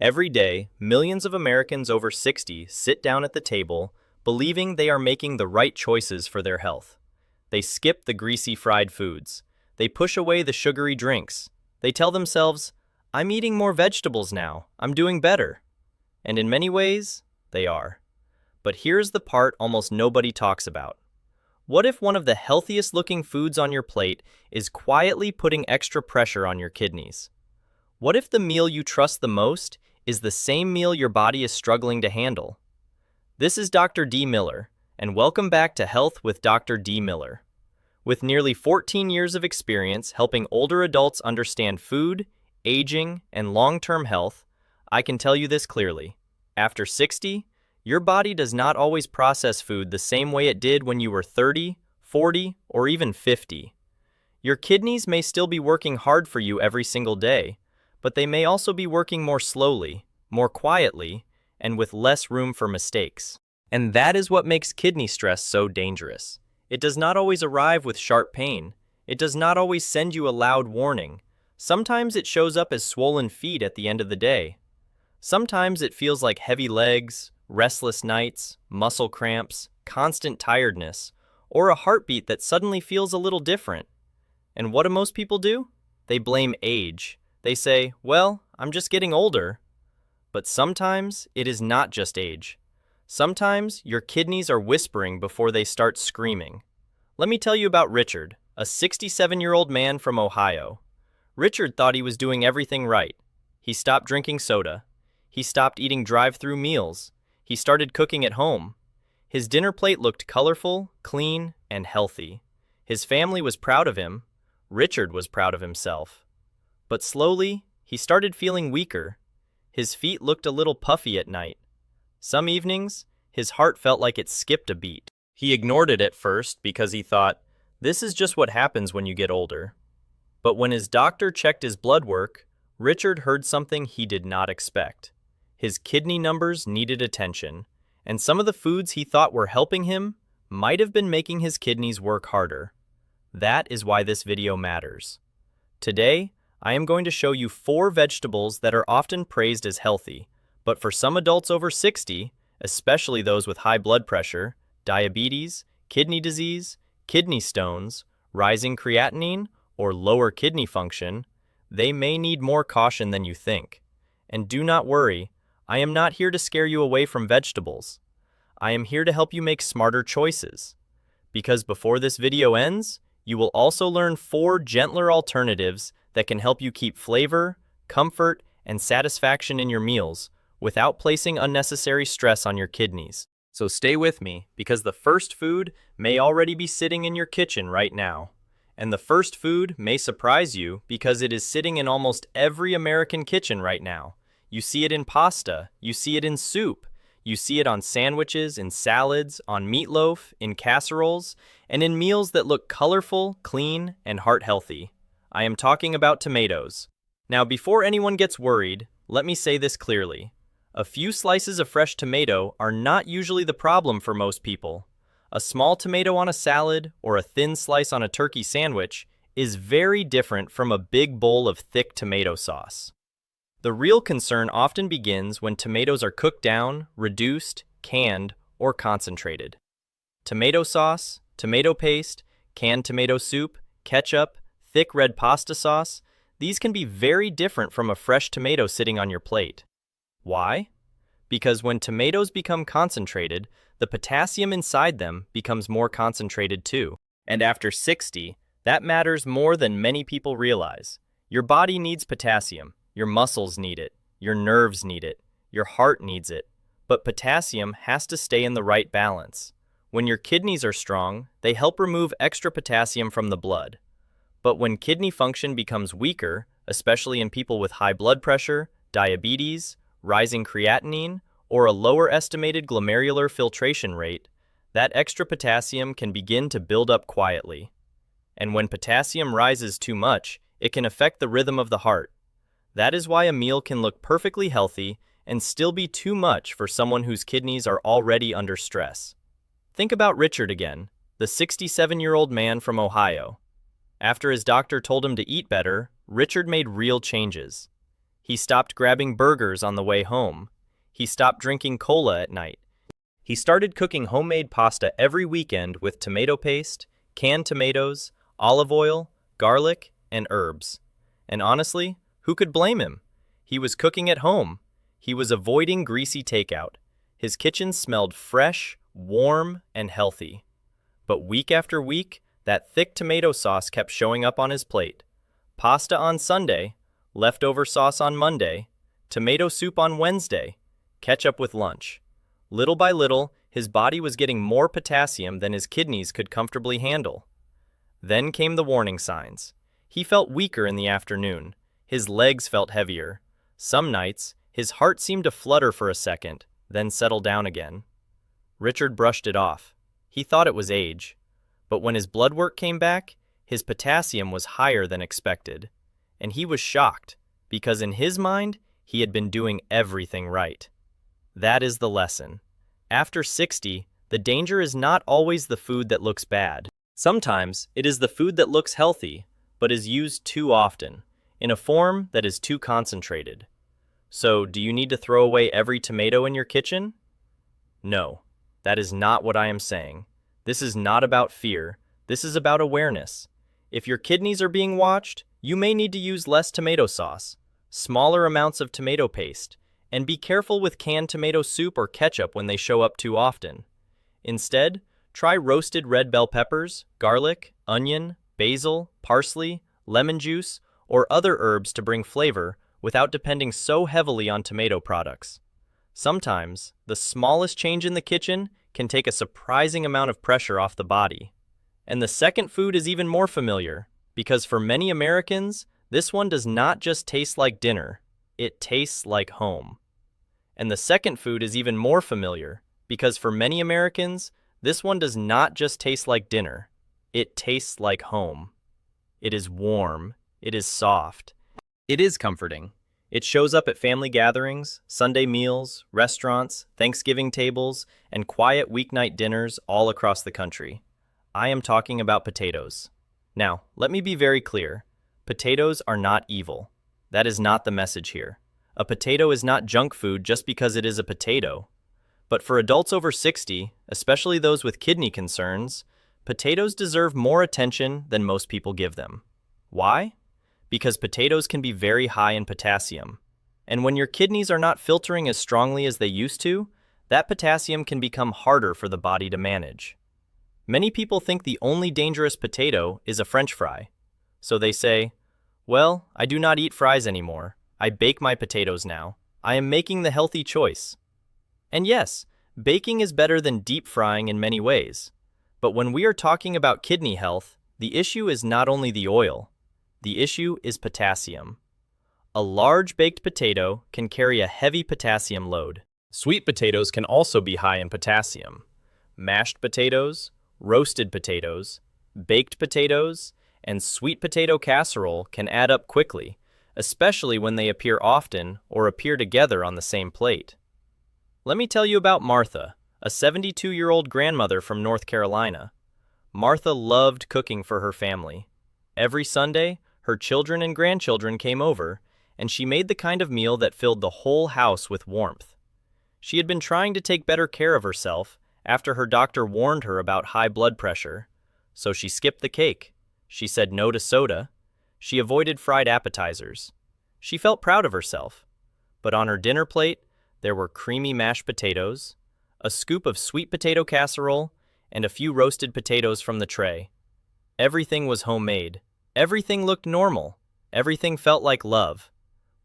Every day, millions of Americans over 60 sit down at the table, believing they are making the right choices for their health. They skip the greasy fried foods. They push away the sugary drinks. They tell themselves, "I'm eating more vegetables now. I'm doing better." And in many ways, they are. But here's the part almost nobody talks about. What if one of the healthiest looking foods on your plate is quietly putting extra pressure on your kidneys? What if the meal you trust the most is the same meal your body is struggling to handle? This is Dr. D. Miller, and welcome back to Health with Dr. D. Miller. With nearly 14 years of experience helping older adults understand food, aging, and long-term health, I can tell you this clearly. After 60, your body does not always process food the same way it did when you were 30, 40, or even 50. Your kidneys may still be working hard for you every single day, but they may also be working more slowly, more quietly, and with less room for mistakes. And that is what makes kidney stress so dangerous. It does not always arrive with sharp pain. It does not always send you a loud warning. Sometimes it shows up as swollen feet at the end of the day. Sometimes it feels like heavy legs, restless nights, muscle cramps, constant tiredness, or a heartbeat that suddenly feels a little different. And what do most people do? They blame age. They say, "Well, I'm just getting older." But sometimes it is not just age. Sometimes your kidneys are whispering before they start screaming. Let me tell you about Richard, a 67-year-old man from Ohio. Richard thought he was doing everything right. He stopped drinking soda. He stopped eating drive-through meals. He started cooking at home. His dinner plate looked colorful, clean, and healthy. His family was proud of him. Richard was proud of himself. But slowly, he started feeling weaker. His feet looked a little puffy at night. Some evenings, his heart felt like it skipped a beat. He ignored it at first because he thought, "This is just what happens when you get older." But when his doctor checked his blood work, Richard heard something he did not expect. His kidney numbers needed attention, and some of the foods he thought were helping him might have been making his kidneys work harder. That is why this video matters. Today, I am going to show you 4 vegetables that are often praised as healthy, but for some adults over 60, especially those with high blood pressure, diabetes, kidney disease, kidney stones, rising creatinine, or lower kidney function, they may need more caution than you think. And do not worry, I am not here to scare you away from vegetables. I am here to help you make smarter choices. Because before this video ends, you will also learn 4 gentler alternatives that can help you keep flavor, comfort, and satisfaction in your meals without placing unnecessary stress on your kidneys. So stay with me, because the first food may already be sitting in your kitchen right now. And the first food may surprise you because it is sitting in almost every American kitchen right now. You see it in pasta, you see it in soup, you see it on sandwiches, in salads, on meatloaf, in casseroles, and in meals that look colorful, clean, and heart-healthy. I am talking about tomatoes. Now, before anyone gets worried, let me say this clearly. A few slices of fresh tomato are not usually the problem for most people. A small tomato on a salad or a thin slice on a turkey sandwich is very different from a big bowl of thick tomato sauce. The real concern often begins when tomatoes are cooked down, reduced, canned, or concentrated. Tomato sauce, tomato paste, canned tomato soup, ketchup, thick red pasta sauce, these can be very different from a fresh tomato sitting on your plate. Why? Because when tomatoes become concentrated, the potassium inside them becomes more concentrated too. And after 60, that matters more than many people realize. Your body needs potassium. Your muscles need it, your nerves need it, your heart needs it, but potassium has to stay in the right balance. When your kidneys are strong, they help remove extra potassium from the blood. But when kidney function becomes weaker, especially in people with high blood pressure, diabetes, rising creatinine, or a lower estimated glomerular filtration rate, that extra potassium can begin to build up quietly. And when potassium rises too much, it can affect the rhythm of the heart. That is why a meal can look perfectly healthy and still be too much for someone whose kidneys are already under stress. Think about Richard again, the 67-year-old man from Ohio. After his doctor told him to eat better, Richard made real changes. He stopped grabbing burgers on the way home. He stopped drinking cola at night. He started cooking homemade pasta every weekend with tomato paste, canned tomatoes, olive oil, garlic, and herbs. And honestly, who could blame him? He was cooking at home. He was avoiding greasy takeout. His kitchen smelled fresh, warm, and healthy. But week after week, that thick tomato sauce kept showing up on his plate. Pasta on Sunday, leftover sauce on Monday, tomato soup on Wednesday, ketchup with lunch. Little by little, his body was getting more potassium than his kidneys could comfortably handle. Then came the warning signs. He felt weaker in the afternoon. His legs felt heavier. Some nights, his heart seemed to flutter for a second, then settle down again. Richard brushed it off. He thought it was age. But when his blood work came back, his potassium was higher than expected. And he was shocked, because in his mind, he had been doing everything right. That is the lesson. After 60, the danger is not always the food that looks bad. Sometimes it is the food that looks healthy, but is used too often, in a form that is too concentrated. So, do you need to throw away every tomato in your kitchen? No, that is not what I am saying. This is not about fear. This is about awareness. If your kidneys are being watched, you may need to use less tomato sauce, smaller amounts of tomato paste, and be careful with canned tomato soup or ketchup when they show up too often. Instead, try roasted red bell peppers, garlic, onion, basil, parsley, lemon juice, or other herbs to bring flavor without depending so heavily on tomato products. Sometimes, the smallest change in the kitchen can take a surprising amount of pressure off the body. And the second food is even more familiar, because for many Americans, this one does not just taste like dinner, it tastes like home. And the second food is even more familiar, because for many Americans, this one does not just taste like dinner, it tastes like home. It is warm, it is soft, it is comforting. It shows up at family gatherings, Sunday meals, restaurants, Thanksgiving tables, and quiet weeknight dinners all across the country. I am talking about potatoes. Now, let me be very clear. Potatoes are not evil. That is not the message here. A potato is not junk food just because it is a potato. But for adults over 60, especially those with kidney concerns, potatoes deserve more attention than most people give them. Why? Because potatoes can be very high in potassium. And when your kidneys are not filtering as strongly as they used to, that potassium can become harder for the body to manage. Many people think the only dangerous potato is a French fry. So they say, well, I do not eat fries anymore. I bake my potatoes now. I am making the healthy choice. And yes, baking is better than deep frying in many ways. But when we are talking about kidney health, the issue is not only the oil. The issue is potassium. A large baked potato can carry a heavy potassium load. Sweet potatoes can also be high in potassium. Mashed potatoes, roasted potatoes, baked potatoes, and sweet potato casserole can add up quickly, especially when they appear often or appear together on the same plate. Let me tell you about Martha, a 72-year-old grandmother from North Carolina. Martha loved cooking for her family. Every Sunday, her children and grandchildren came over, and she made the kind of meal that filled the whole house with warmth. She had been trying to take better care of herself after her doctor warned her about high blood pressure, so she skipped the cake. She said no to soda. She avoided fried appetizers. She felt proud of herself. But on her dinner plate, there were creamy mashed potatoes, a scoop of sweet potato casserole, and a few roasted potatoes from the tray. Everything was homemade. Everything looked normal. Everything felt like love.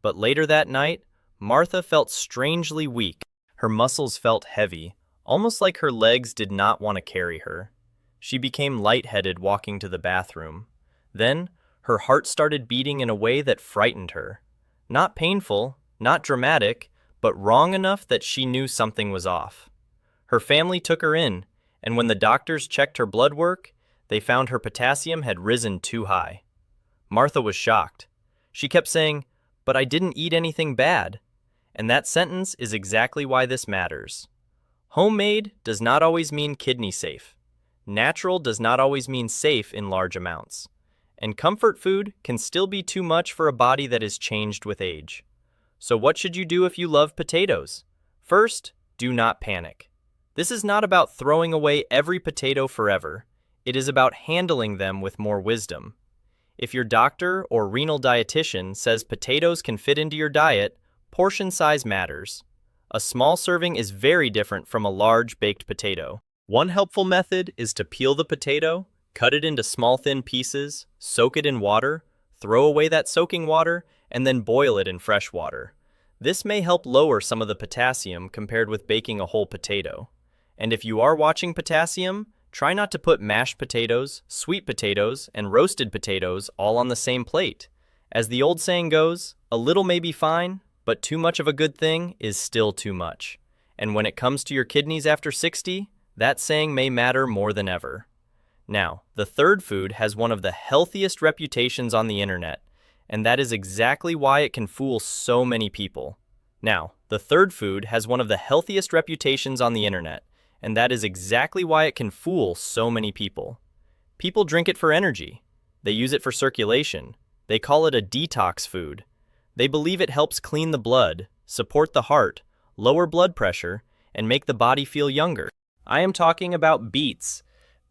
But later that night, Martha felt strangely weak. Her muscles felt heavy, almost like her legs did not want to carry her. She became lightheaded walking to the bathroom. Then, her heart started beating in a way that frightened her. Not painful, not dramatic, but wrong enough that she knew something was off. Her family took her in, and when the doctors checked her blood work, they found her potassium had risen too high. Martha was shocked. She kept saying, "But I didn't eat anything bad." And that sentence is exactly why this matters. Homemade does not always mean kidney safe. Natural does not always mean safe in large amounts. And comfort food can still be too much for a body that is changed with age. So what should you do if you love potatoes? First, do not panic. This is not about throwing away every potato forever. It is about handling them with more wisdom. If your doctor or renal dietitian says potatoes can fit into your diet, portion size matters. A small serving is very different from a large baked potato. One helpful method is to peel the potato, cut it into small thin pieces, soak it in water, throw away that soaking water, and then boil it in fresh water. This may help lower some of the potassium compared with baking a whole potato. And if you are watching potassium, try not to put mashed potatoes, sweet potatoes, and roasted potatoes all on the same plate. As the old saying goes, a little may be fine, but too much of a good thing is still too much. And when it comes to your kidneys after 60, that saying may matter more than ever. Now, the third food has one of the healthiest reputations on the internet, and that is exactly why it can fool so many people. Now, the third food has one of the healthiest reputations on the internet, and that is exactly why it can fool so many people. People drink it for energy. They use it for circulation. They call it a detox food. They believe it helps clean the blood, support the heart, lower blood pressure, and make the body feel younger. I am talking about beets.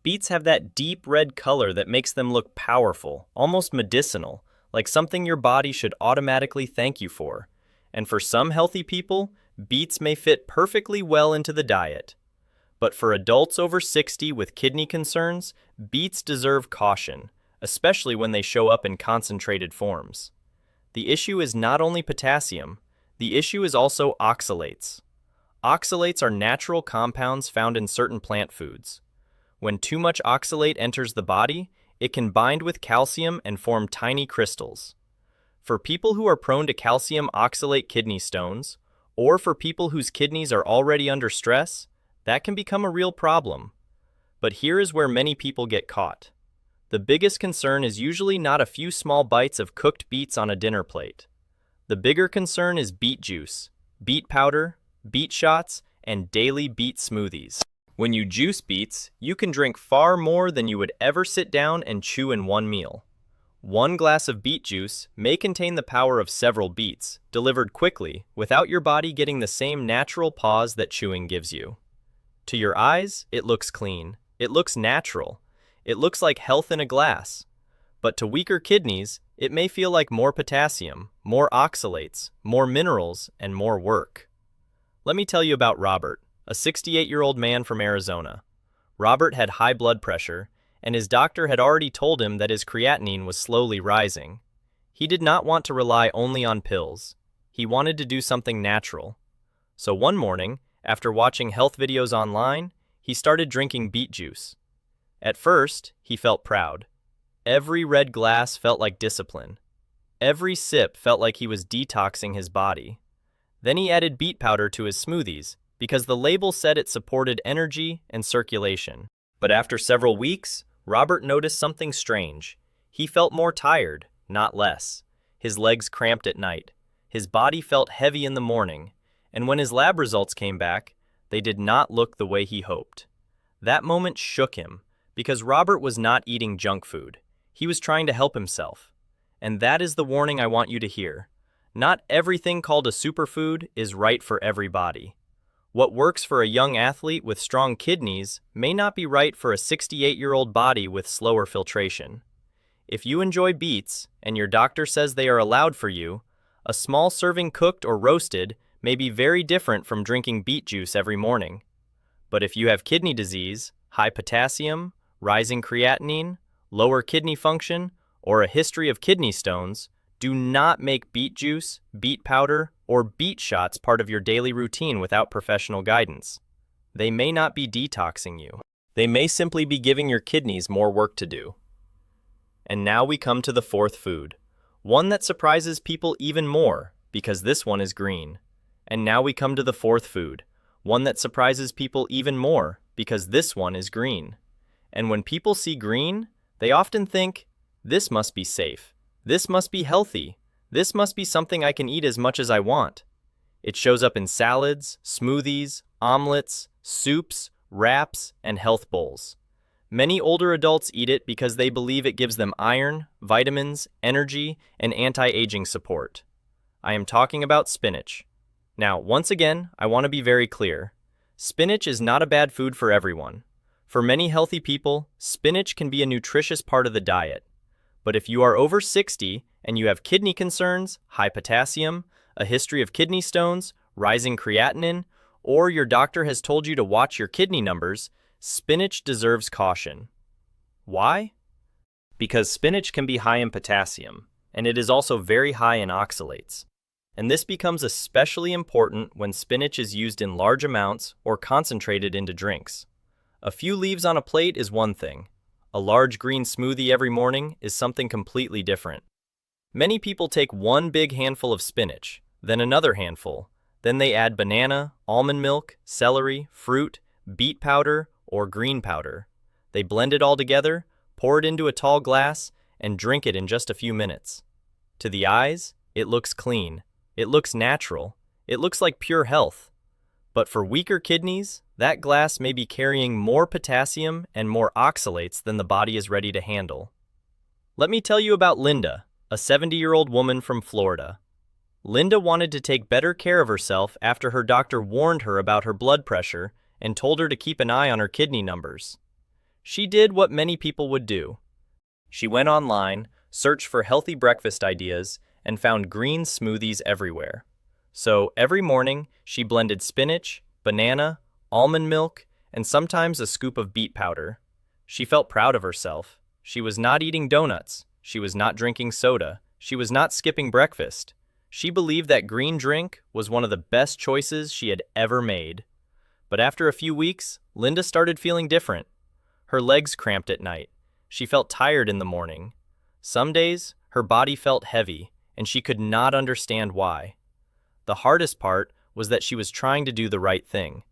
Beets have that deep red color that makes them look powerful, almost medicinal, like something your body should automatically thank you for. And for some healthy people, beets may fit perfectly well into the diet. But for adults over 60 with kidney concerns, beets deserve caution, especially when they show up in concentrated forms. The issue is not only potassium, the issue is also oxalates. Oxalates are natural compounds found in certain plant foods. When too much oxalate enters the body, it can bind with calcium and form tiny crystals. For people who are prone to calcium oxalate kidney stones, or for people whose kidneys are already under stress, that can become a real problem. But here is where many people get caught. The biggest concern is usually not a few small bites of cooked beets on a dinner plate. The bigger concern is beet juice, beet powder, beet shots, and daily beet smoothies. When you juice beets, you can drink far more than you would ever sit down and chew in one meal. One glass of beet juice may contain the power of several beets, delivered quickly, without your body getting the same natural pause that chewing gives you. To your eyes, it looks clean. It looks natural. It looks like health in a glass. But to weaker kidneys, it may feel like more potassium, more oxalates, more minerals, and more work. Let me tell you about Robert, a 68-year-old man from Arizona. Robert had high blood pressure, and his doctor had already told him that his creatinine was slowly rising. He did not want to rely only on pills. He wanted to do something natural. So one morning, after watching health videos online, he started drinking beet juice. At first, he felt proud. Every red glass felt like discipline. Every sip felt like he was detoxing his body. Then he added beet powder to his smoothies because the label said it supported energy and circulation. But after several weeks, Robert noticed something strange. He felt more tired, not less. His legs cramped at night. His body felt heavy in the morning. And when his lab results came back, they did not look the way he hoped. That moment shook him, because Robert was not eating junk food. He was trying to help himself. And that is the warning I want you to hear. Not everything called a superfood is right for everybody. What works for a young athlete with strong kidneys may not be right for a 68-year-old body with slower filtration. If you enjoy beets, and your doctor says they are allowed for you, a small serving cooked or roasted may be very different from drinking beet juice every morning. But if you have kidney disease, high potassium, rising creatinine, lower kidney function, or a history of kidney stones, do not make beet juice, beet powder, or beet shots part of your daily routine without professional guidance. They may not be detoxing you. They may simply be giving your kidneys more work to do. And now we come to the fourth food, one that surprises people even more because this one is green. And now we come to the fourth food, one that surprises people even more because this one is green. And when people see green, they often think, this must be safe. This must be healthy. This must be something I can eat as much as I want. It shows up in salads, smoothies, omelets, soups, wraps, and health bowls. Many older adults eat it because they believe it gives them iron, vitamins, energy, and anti-aging support. I am talking about spinach. Now, once again, I want to be very clear. Spinach is not a bad food for everyone. For many healthy people, spinach can be a nutritious part of the diet. But if you are over 60 and you have kidney concerns, high potassium, a history of kidney stones, rising creatinine, or your doctor has told you to watch your kidney numbers, spinach deserves caution. Why? Because spinach can be high in potassium, and it is also very high in oxalates. And this becomes especially important when spinach is used in large amounts or concentrated into drinks. A few leaves on a plate is one thing. A large green smoothie every morning is something completely different. Many people take one big handful of spinach, then another handful. Then they add banana, almond milk, celery, fruit, beet powder, or green powder. They blend it all together, pour it into a tall glass, and drink it in just a few minutes. To the eyes, it looks clean. It looks natural. It looks like pure health. But for weaker kidneys, that glass may be carrying more potassium and more oxalates than the body is ready to handle. Let me tell you about Linda, a 70-year-old woman from Florida. Linda wanted to take better care of herself after her doctor warned her about her blood pressure and told her to keep an eye on her kidney numbers. She did what many people would do. She went online, searched for healthy breakfast ideas, and found green smoothies everywhere. So every morning, she blended spinach, banana, almond milk, and sometimes a scoop of beet powder. She felt proud of herself. She was not eating donuts. She was not drinking soda. She was not skipping breakfast. She believed that green drink was one of the best choices she had ever made. But after a few weeks, Linda started feeling different. Her legs cramped at night. She felt tired in the morning. Some days, her body felt heavy, and she could not understand why. The hardest part was that she was trying to do the right thing.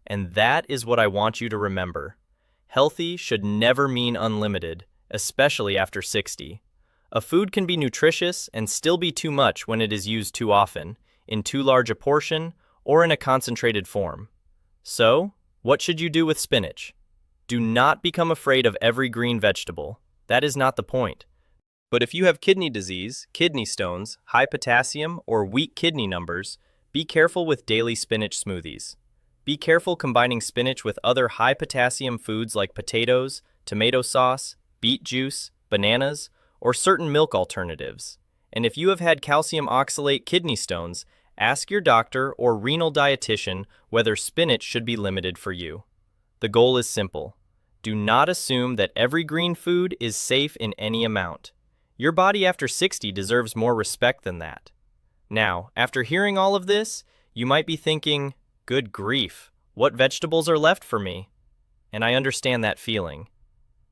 And that is what I want you to remember. Healthy should never mean unlimited, especially after 60. A food can be nutritious and still be too much when it is used too often, in too large a portion, or in a concentrated form. So, what should you do with spinach? Do not become afraid of every green vegetable. That is not the point. But if you have kidney disease, kidney stones, high potassium, or weak kidney numbers, be careful with daily spinach smoothies. Be careful combining spinach with other high potassium foods like potatoes, tomato sauce, beet juice, bananas, or certain milk alternatives. And if you have had calcium oxalate kidney stones, ask your doctor or renal dietitian whether spinach should be limited for you. The goal is simple. Do not assume that every green food is safe in any amount. Your body after 60 deserves more respect than that. Now, after hearing all of this, you might be thinking, good grief, what vegetables are left for me? And I understand that feeling.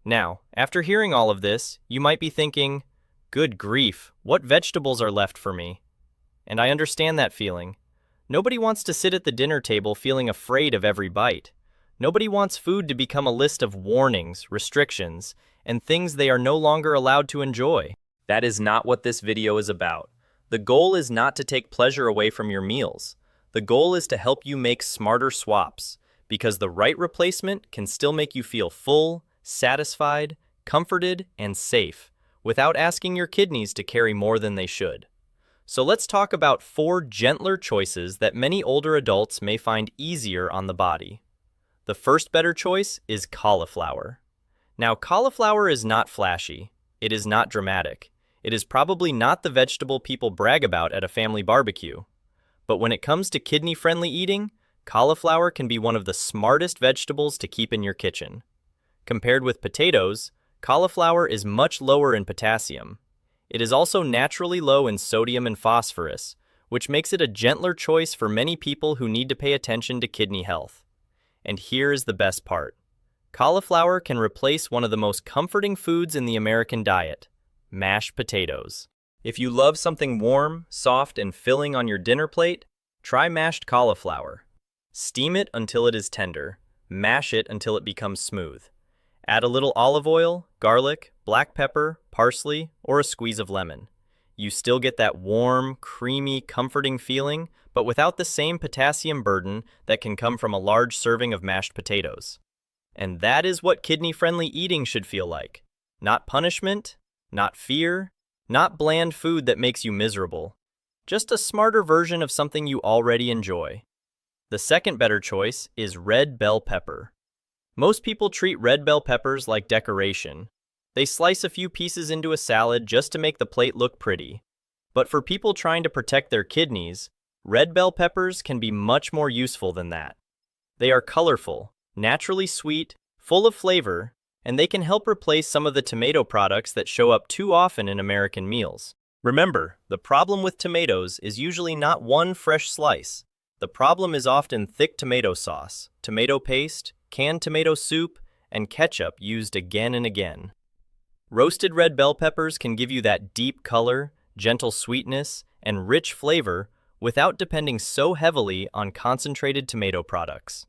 Now, after hearing all of this, you might be thinking, good grief, what vegetables are left for me? And I understand that feeling. Nobody wants to sit at the dinner table feeling afraid of every bite. Nobody wants food to become a list of warnings, restrictions, and things they are no longer allowed to enjoy. That is not what this video is about. The goal is not to take pleasure away from your meals. The goal is to help you make smarter swaps, because the right replacement can still make you feel full, satisfied, comforted, and safe, without asking your kidneys to carry more than they should. So let's talk about 4 gentler choices that many older adults may find easier on the body. The first better choice is cauliflower. Now, cauliflower is not flashy. It is not dramatic. It is probably not the vegetable people brag about at a family barbecue. But when it comes to kidney-friendly eating, cauliflower can be one of the smartest vegetables to keep in your kitchen. Compared with potatoes, cauliflower is much lower in potassium. It is also naturally low in sodium and phosphorus, which makes it a gentler choice for many people who need to pay attention to kidney health. And here is the best part. Cauliflower can replace one of the most comforting foods in the American diet, mashed potatoes. If you love something warm, soft, and filling on your dinner plate, try mashed cauliflower. Steam it until it is tender. Mash it until it becomes smooth. Add a little olive oil, garlic, black pepper, parsley, or a squeeze of lemon. You still get that warm, creamy, comforting feeling, but without the same potassium burden that can come from a large serving of mashed potatoes. And that is what kidney-friendly eating should feel like. Not punishment, not fear, not bland food that makes you miserable. just a smarter version of something you already enjoy. The second better choice is red bell pepper. Most people treat red bell peppers like decoration. They slice a few pieces into a salad just to make the plate look pretty. But for people trying to protect their kidneys, red bell peppers can be much more useful than that. They are colorful, naturally sweet, full of flavor, and they can help replace some of the tomato products that show up too often in American meals. Remember, the problem with tomatoes is usually not one fresh slice. The problem is often thick tomato sauce, tomato paste, canned tomato soup, and ketchup used again and again. Roasted red bell peppers can give you that deep color, gentle sweetness, and rich flavor without depending so heavily on concentrated tomato products.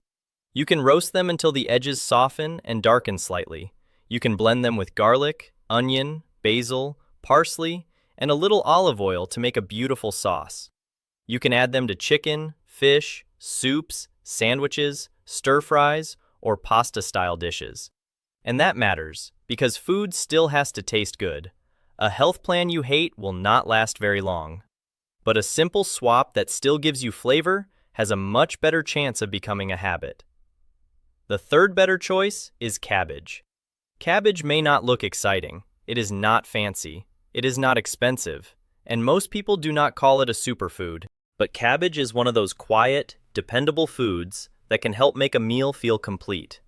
You can roast them until the edges soften and darken slightly. You can blend them with garlic, onion, basil, parsley, and a little olive oil to make a beautiful sauce. You can add them to chicken, fish, soups, sandwiches, stir-fries, or pasta-style dishes. And that matters, because food still has to taste good. A health plan you hate will not last very long. But a simple swap that still gives you flavor has a much better chance of becoming a habit. The third better choice is cabbage. Cabbage may not look exciting, it is not fancy, it is not expensive, and most people do not call it a superfood. But cabbage is one of those quiet, dependable foods that can help make a meal feel complete.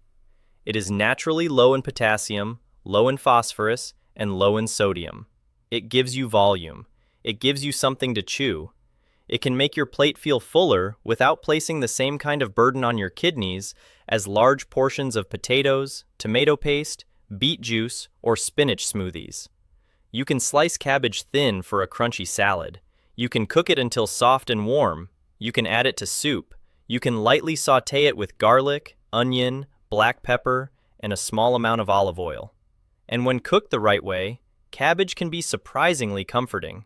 It is naturally low in potassium, low in phosphorus, and low in sodium. It gives you volume. It gives you something to chew. It can make your plate feel fuller without placing the same kind of burden on your kidneys as large portions of potatoes, tomato paste, beet juice, or spinach smoothies. You can slice cabbage thin for a crunchy salad. You can cook it until soft and warm. You can add it to soup. You can lightly saute it with garlic, onion, black pepper, and a small amount of olive oil. And when cooked the right way, cabbage can be surprisingly comforting.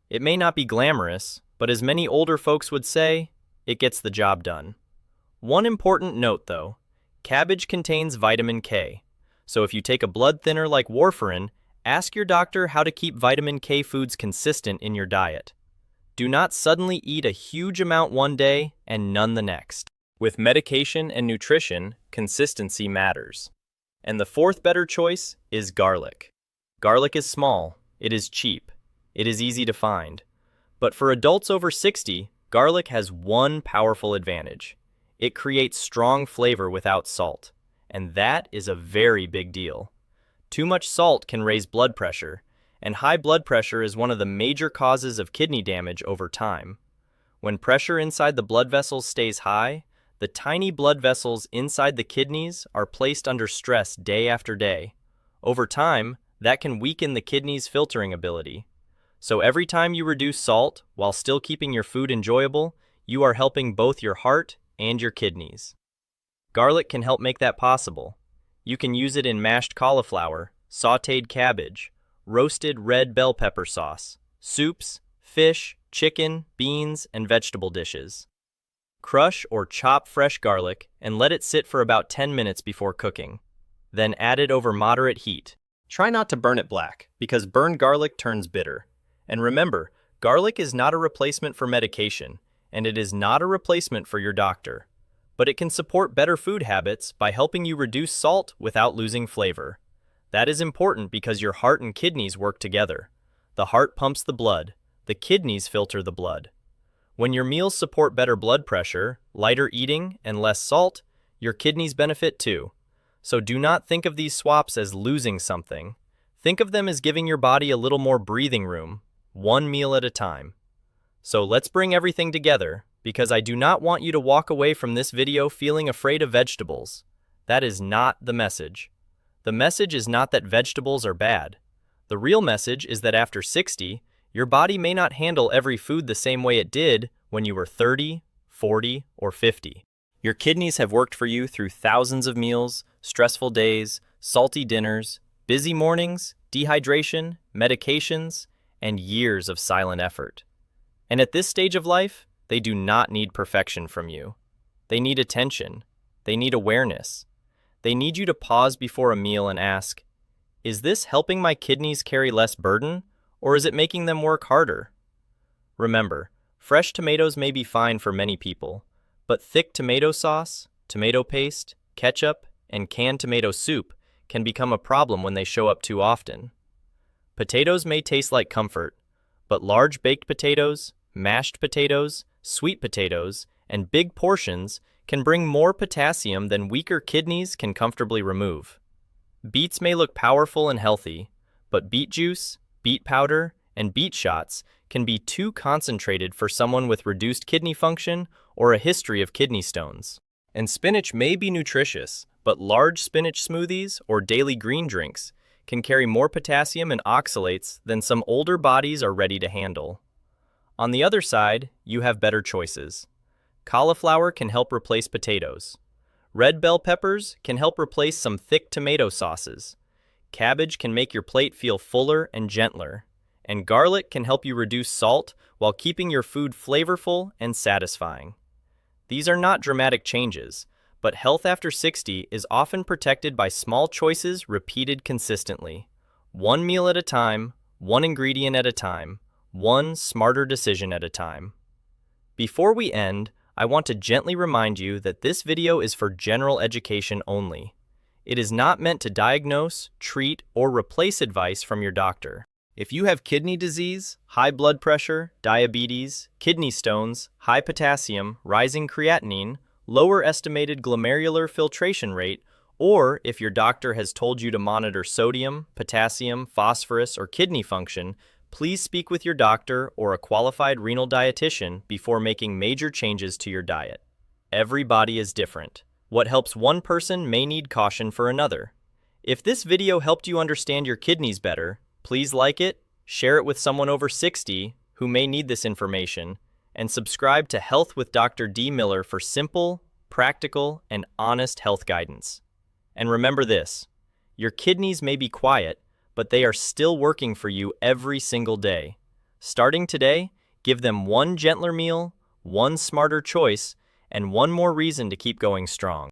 It may not be glamorous, but as many older folks would say, it gets the job done. One important note though, cabbage contains vitamin K. So if you take a blood thinner like warfarin, ask your doctor how to keep vitamin K foods consistent in your diet. Do not suddenly eat a huge amount one day and none the next. With medication and nutrition, consistency matters. And the fourth better choice is garlic. Garlic is small, it is cheap, it is easy to find. But for adults over 60, garlic has one powerful advantage. It creates strong flavor without salt, and that is a very big deal. Too much salt can raise blood pressure, and high blood pressure is one of the major causes of kidney damage over time. When pressure inside the blood vessels stays high, the tiny blood vessels inside the kidneys are placed under stress day after day. Over time, that can weaken the kidney's filtering ability. So every time you reduce salt while still keeping your food enjoyable, you are helping both your heart and your kidneys. Garlic can help make that possible. You can use it in mashed cauliflower, sautéed cabbage, roasted red bell pepper sauce, soups, fish, chicken, beans, and vegetable dishes. Crush or chop fresh garlic and let it sit for about 10 minutes before cooking. Then add it over moderate heat. Try not to burn it black, because burned garlic turns bitter. And remember, garlic is not a replacement for medication, and it is not a replacement for your doctor. But it can support better food habits by helping you reduce salt without losing flavor. That is important because your heart and kidneys work together. The heart pumps the blood, the kidneys filter the blood. When your meals support better blood pressure, lighter eating, and less salt, your kidneys benefit too. So do not think of these swaps as losing something. Think of them as giving your body a little more breathing room, one meal at a time. So let's bring everything together, because I do not want you to walk away from this video feeling afraid of vegetables. That is not the message. The message is not that vegetables are bad. The real message is that after 60, your body may not handle every food the same way it did when you were 30, 40, or 50. Your kidneys have worked for you through thousands of meals, stressful days, salty dinners, busy mornings, dehydration, medications, and years of silent effort. And at this stage of life, they do not need perfection from you. They need attention. They need awareness. They need you to pause before a meal and ask, is this helping my kidneys carry less burden, or is it making them work harder? Remember, fresh tomatoes may be fine for many people, but thick tomato sauce, tomato paste, ketchup, and canned tomato soup can become a problem when they show up too often. Potatoes may taste like comfort, but large baked potatoes, mashed potatoes, sweet potatoes, and big portions can bring more potassium than weaker kidneys can comfortably remove. Beets may look powerful and healthy, but beet juice, beet powder, and beet shots can be too concentrated for someone with reduced kidney function or a history of kidney stones. And spinach may be nutritious, but large spinach smoothies or daily green drinks can carry more potassium and oxalates than some older bodies are ready to handle. On the other side, you have better choices. Cauliflower can help replace potatoes. Red bell peppers can help replace some thick tomato sauces. Cabbage can make your plate feel fuller and gentler. And garlic can help you reduce salt while keeping your food flavorful and satisfying. These are not dramatic changes, but health after 60 is often protected by small choices repeated consistently. One meal at a time, one ingredient at a time, one smarter decision at a time. Before we end, I want to gently remind you that this video is for general education only. It is not meant to diagnose, treat, or replace advice from your doctor. If you have kidney disease, high blood pressure, diabetes, kidney stones, high potassium, rising creatinine, lower estimated glomerular filtration rate, or if your doctor has told you to monitor sodium, potassium, phosphorus, or kidney function, please speak with your doctor or a qualified renal dietitian before making major changes to your diet. Every body is different. What helps one person may need caution for another. If this video helped you understand your kidneys better, please like it, share it with someone over 60 who may need this information, and subscribe to Health with Dr. D. Miller for simple, practical, and honest health guidance. And remember this, your kidneys may be quiet, but they are still working for you every single day. Starting today, give them one gentler meal, one smarter choice, and one more reason to keep going strong.